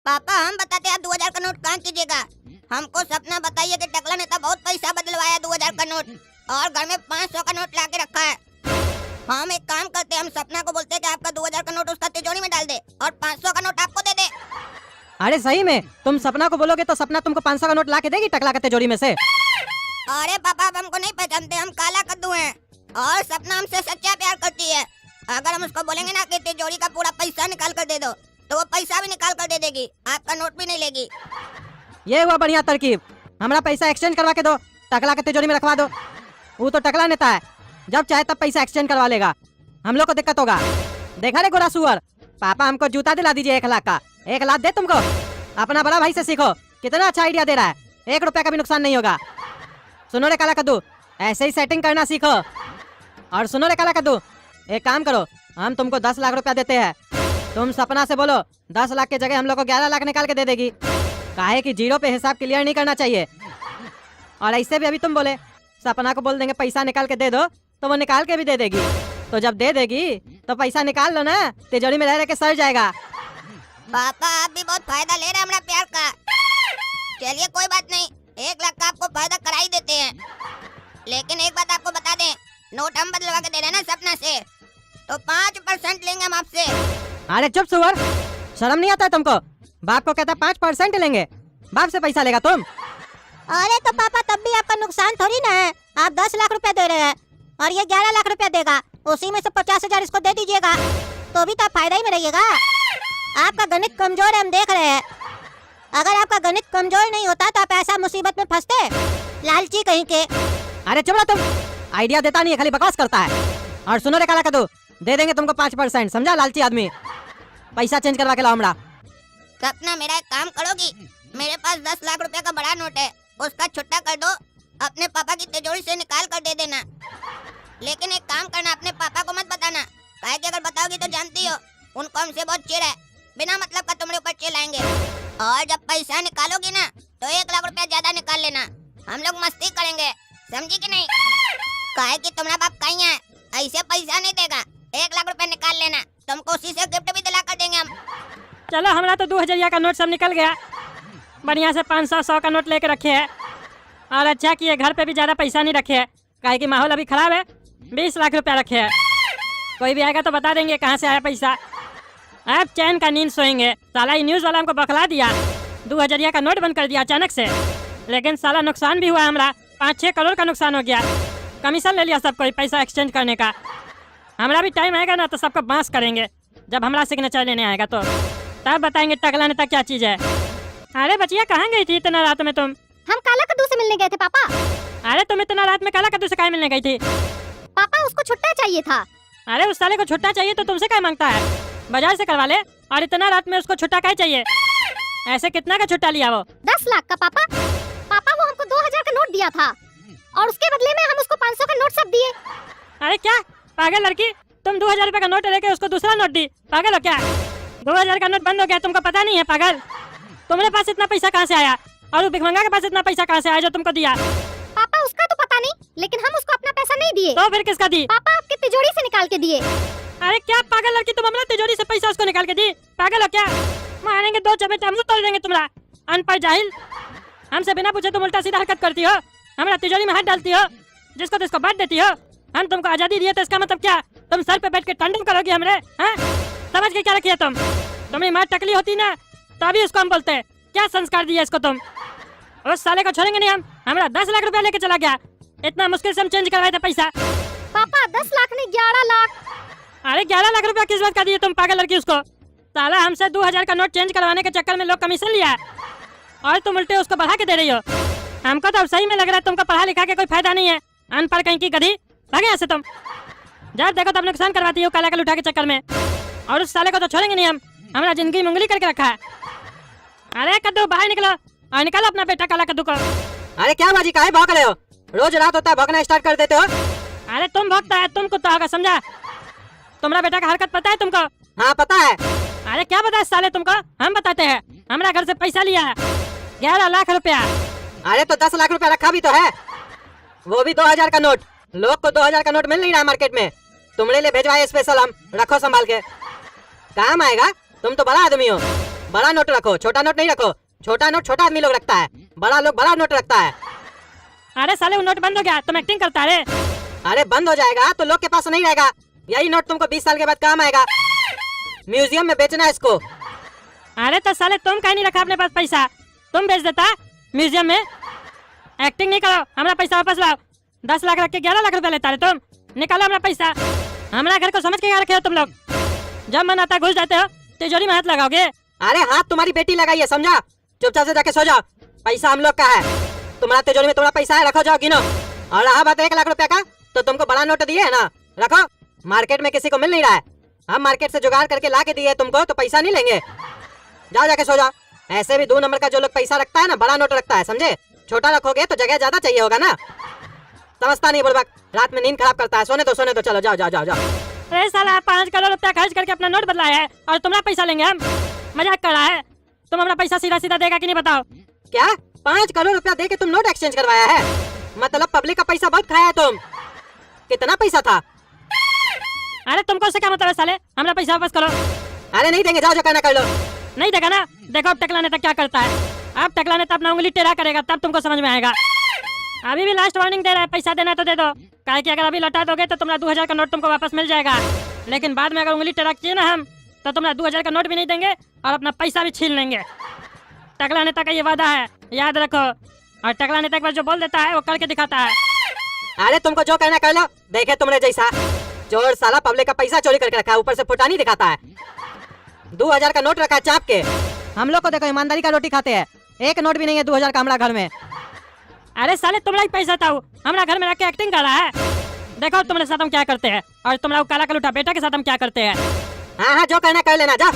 पापा हम बताते हैं 2000 का नोट कहाँ कीजिएगा। हमको सपना बताइए कि टकला नेता बहुत पैसा बदलवाया 2000 का नोट और घर में 500 का नोट लाके रखा है। हम एक काम करते हैं, हम सपना को बोलते हैं कि आपका 2000 का नोट उसका तिजोरी में डाल दे और 500 का नोट आपको दे दे। अरे सही में तुम सपना को बोलोगे तो सपना तुमको 500 का नोट ला के देगी टकला के तिजोरी में से। अरे पापा अब हमको नहीं पहचानते, हम काला कद्दू हैं और सपना हमसे सच्चा प्यार करती है। अगर हम उसको बोलेंगे ना कि तिजोरी का पूरा पैसा निकाल कर दे दो तो वो पैसा भी निकाल कर दे देगी, आपका नोट भी नहीं लेगी। ये हुआ बढ़िया तरकीब। हमारा पैसा एक्सचेंज करवा के दो, टकला के तिजोरी में रखवा दो। वो तो टकला नेता है, जब चाहे तब पैसा एक्सचेंज करवा लेगा, हम लोग को दिक्कत होगा। देखा रे गोरा सुअर, पापा हमको जूता दिला दीजिए 1 लाख का। 1 लाख दे तुमको। अपना बड़ा भाई से सीखो, कितना अच्छा आइडिया दे रहा है। 1 रुपया का भी नुकसान नहीं होगा। सुनो रे काला कद्दू, ऐसे ही सेटिंग करना सीखो। और सुनो रे काला कद्दू, एक काम करो, हम तुमको 10 लाख रुपया देते हैं। तुम सपना से बोलो 10 लाख के जगह हम लोग को 11 लाख निकाल के दे देगी। काहे कि जीरो पे हिसाब क्लियर नहीं करना चाहिए। और ऐसे भी अभी तुम बोले सपना को बोल देंगे पैसा निकाल के दे दो तो वो निकाल के भी दे देगी। तो जब दे देगी तो पैसा निकाल लो ना, तिजोरी में रह के सड़ जाएगा। पापा आप भी बहुत फायदा ले रहे हैं हमारा प्यार का। चलिए कोई बात नहीं, 1 लाख का आपको फायदा करा ही देते हैं। लेकिन एक बात आपको बता दें, नोट हम बदलवा के दे रहे हैं ना सपना से, तो 5% लेंगे हम आपसे। अरे चुप सुअर, शर्म नहीं आता है तुमको? बाप को कहता 5% लेंगे, बाप से पैसा लेगा तुम? अरे तो पापा तब भी आपका नुकसान थोड़ी ना है। आप 10 लाख रुपया दे रहे हैं और ये 11 लाख रुपया देगा, उसी में से 50,000 इसको दे दीजिएगा तो भी तो आप फायदा ही में रहिएगा। आपका गणित कमजोर है, हम देख रहे हैं। अगर आपका गणित कमजोर नहीं होता तो आप ऐसा मुसीबत में फंसते, लालची कहीं के। अरे चुप रहो तुम, आइडिया देता नहीं है, खाली बकवास करता है। और सुनो रे काला कद्दू, दे देंगे तुमको 5%, समझा लालची आदमी। पैसा चेंज करवा के लाओ हमरा। सपना मेरा एक काम करोगी, मेरे पास 10 लाख रुपया का बड़ा नोट है, उसका छुट्टा कर दो, अपने पापा की तिजोरी से निकाल कर दे देना। लेकिन एक काम करना, अपने पापा को मत बताना, काहे कि अगर बताओगी तो जानती हो उनको हमसे बहुत चिढ़ है, बिना मतलब का तुम्हारे ऊपर चिल्लाएंगे। और जब पैसा निकालोगी ना तो 1 लाख रुपया ज्यादा निकाल लेना, हम लोग मस्ती करेंगे, समझी कि नहीं? काहे कि तुम्हारा बाप कहीं है, ऐसे पैसा नहीं देगा। 1 लाख रुपया निकाल लेना, तुमको उसी से गिफ्ट भी दिला कर देंगे हम। चलो हमारा तो 2000 का नोट सब निकल गया, बढ़िया से 500 100 का नोट लेके रखे है। और अच्छा किए घर पे भी ज़्यादा पैसा नहीं रखे है, काहे कि माहौल अभी खराब है। 20 लाख रुपया रखे है, कोई भी आएगा तो बता देंगे कहाँ से आया पैसा। अब चैन का नींद सोएंगे। साला ये न्यूज़ वाला हमको बखला दिया, 2000 का नोट बंद कर दिया अचानक से। लेकिन साला नुकसान भी हुआ, हमारा 5-6 करोड़ का नुकसान हो गया। कमीशन ले लिया सबको पैसा एक्सचेंज करने का। हमारा भी टाइम आएगा ना तो सबको बांस करेंगे, जब हमारा सिग्नेचर लेने आएगा तो तब बताएंगे टकला नेता क्या चीज़ है। अरे बचिया कहाँ गई थी इतना रात में तुम? हम काला कद्दू से मिलने गए थे पापा। अरे तुम इतना रात में काला कद्दू से काहे मिलने गई थी? पापा उसको छुट्टा चाहिए था। अरे उस साले को छुट्टा चाहिए तो तुमसे क्या मांगता है? बाजार से करवा ले। और इतना रात में उसको छुट्टा क्या चाहिए? ऐसे कितना का छुट्टा लिया वो? 10 लाख का पापा। पापा वो हमको 2000 का नोट दिया था और उसके बदले में हम उसको 500 का नोट सब दिए। अरे क्या पागल लड़की, तुम 2000 रुपए का नोट लेके उसको दूसरा नोट दी? पागल हो क्या? 2000 का नोट बंद हो गया, तुमको पता नहीं है पागल? तुम्हारे पास इतना पैसा कहाँ से आया और वो भिखमंगा के पास इतना पैसा कहाँ से आया जो तुमको दिया? पापा उसका तो पता नहीं, लेकिन हम उसको अपना पैसा नहीं दिए। तो फिर किसका दी? पापा आपकी तिजोरी से निकाल के दिए। अरे क्या पागल लड़की, तुम हमारा तिजोरी से पैसा उसको निकाल के दी? पागल हो क्या? मारेंगे 2 चपेटा मुंह तोड़ देंगे तुम्हारा। अनपढ़ जाहिल, हमसे बिना पूछे तुम उल्टा सीधा हरकत करती हो, हमारा तिजोरी में हाथ डालती हो, जिसको तिसको बांट देती हो। हम तुमको आजादी दिए तो इसका मतलब क्या? तुम सर पे बैठ के टंडन करोगी हमरे? हैं? समझ के क्या रखी है तुम? तुम्हारी माँ टकली होती ना तो अभी उसको हम बोलते। क्या संस्कार दिया इसको तुम? उस साले को छोड़ेंगे नहीं हम। हमारा 10 लाख रुपया लेके चला गया, इतना मुश्किल से हम चेंज करवाए थे पैसा। पापा 10 लाख नहीं 11 लाख। अरे 11 लाख रुपया किस बात का दिए तुम पागल लड़की उसको? साला हमसे 2000 का नोट चेंज करवाने के चक्कर में लोग कमीशन लिया है और तुम उल्टे उसको बढ़ा के दे रही हो। हमको तो अब सही में लग रहा है तुमको पढ़ा लिखा के कोई फायदा नहीं है, अनपढ़ कहीं की गधी। भागे यहाँ से तुम, जब देखो तब नुकसान करवाती हो काला कल उठा के चक्कर में। और उस साले को तो छोड़ेंगे नहीं हम, हमारा जिंदगी मुंगली करके रखा है। अरे कद्दू बाहर निकलो और निकालो अपना बेटा काला कद्दू को। अरे क्या बाजी काहे भौंक रहे हो? रोज रात होता है भौंकना स्टार्ट कर देते हो। अरे तुम भौंकता है, तुम कुत्ता होगा, समझा? तुम्हारा बेटा का हरकत पता है तुमको? हाँ पता है। अरे क्या पता है साले तुमको? हम बताते हैं। हमारा घर से पैसा लिया है 11 लाख रुपया। अरे तो 10 लाख रुपया रखा भी तो है, वो भी 2000 का नोट। लोग को 2000 का नोट मिल नहीं रहा मार्केट में, तुम्हारे लिए भेजवाए स्पेशल हम, रखो संभाल के, काम आएगा। तुम तो बड़ा आदमी हो। बड़ा नोट रखो, छोटा नोट नहीं रखो। छोटा नोट छोटा आदमी लोग रखता है, बड़ा लोग बड़ा नोट रखता है। अरे साले वो नोट बंद हो गया, तुम एक्टिंग करता है। अरे बंद हो जाएगा तो लोग के पास नहीं रहेगा। यही नोट तुमको 20 साल के बाद काम आएगा। म्यूजियम में बेचना है इसको। अरे तो साले तुम कहीं नहीं रखा अपने पास पैसा, तुम बेच देता म्यूजियम में। एक्टिंग नहीं करो, हमारा पैसा वापस लाओ। 10 लाख रख के 11 लाख रुपया लेता है तुम। निकालो हमारा पैसा। हमारा घर को समझ के क्या रखे हो तुम लोग? जब मन आता घुस जाते हो, तिजोरी में हाथ लगाओगे। अरे हाथ तुम्हारी बेटी लगाई है, समझा? चुपचाप से जाके सो जाओ। पैसा हम लोग का है, तुम्हारा तिजोरी में तुम्हारा पैसा है, रखो, जाओ गिनो। और रहा बात 1 लाख रुपया का, तो तुमको बड़ा नोट दिए है ना, रखो। मार्केट में किसी को मिल नहीं रहा है, हम मार्केट से जुगाड़ करके ला के दिए तुमको, तो पैसा नहीं लेंगे। जाओ जाके सो जाओ। ऐसे भी 2 नंबर का जो लोग पैसा रखता है ना, बड़ा नोट रखता है, समझे? छोटा रखोगे तो जगह ज्यादा चाहिए होगा ना। समझता नहीं बुड़बक, रात में नींद खराब करता है। सोने दो, चलो जाओ जाओ जाओ जाओ। अरे साला 5 करोड़ रुपया खर्च करके अपना नोट बदलाया है और तुम्हारा पैसा लेंगे हम? मजाक कर रहा है? तुम हमारा पैसा सीधा सीधा देगा कि नहीं बताओ? क्या 5 करोड़ रुपया दे के तुम नोट एक्सचेंज करवाया है? मतलब पब्लिक का पैसा बहुत खाया है तुम। कितना पैसा था? अरे तुमको से क्या मतलब है साले? हमारा पैसा वापस करो। अरे नहीं देंगे, जाओ जो करना कर लो। नहीं देगा ना? देखो अब टकला नेता क्या करता है। अब टकला नेता अपना उंगली टेढ़ा करेगा, तब तुमको समझ में आएगा। अभी भी लास्ट वार्निंग दे रहा है, पैसा देना है तो दे दो। काहे कि अगर अभी लौटा दोगे तो तुम्हारा 2000 का नोट तुमको वापस मिल जाएगा, लेकिन बाद में अगर उंगली टेढ़ा किए ना हम, तो तुम्हारा 2000 का नोट भी नहीं देंगे और अपना पैसा भी छीन लेंगे। टकला नेता का ये वादा है, याद रखो। और टकला नेता एक बार जो बोल देता है वो करके दिखाता है। अरे तुमको जो करना कर लो, देखे तुमने जैसा। चोर साला पब्लिक का पैसा चोरी करके रखा है, ऊपर से फुटानी दिखाता है। 2000 का नोट रखा है चाप के। हम लोग को देखो ईमानदारी का रोटी खाते हैं, एक नोट भी नहीं है 2000 का हमारा घर में। अरे साले तुम्हारा ही पैसा था, हमारा घर में रख के एक्टिंग कर रहा है। देखो तुम्हारे साथ हम क्या करते हैं और तुम्हारा काला कलूटा बेटा के साथ हम क्या करते हैं। हाँ हाँ, जो करना कर लेना, जा।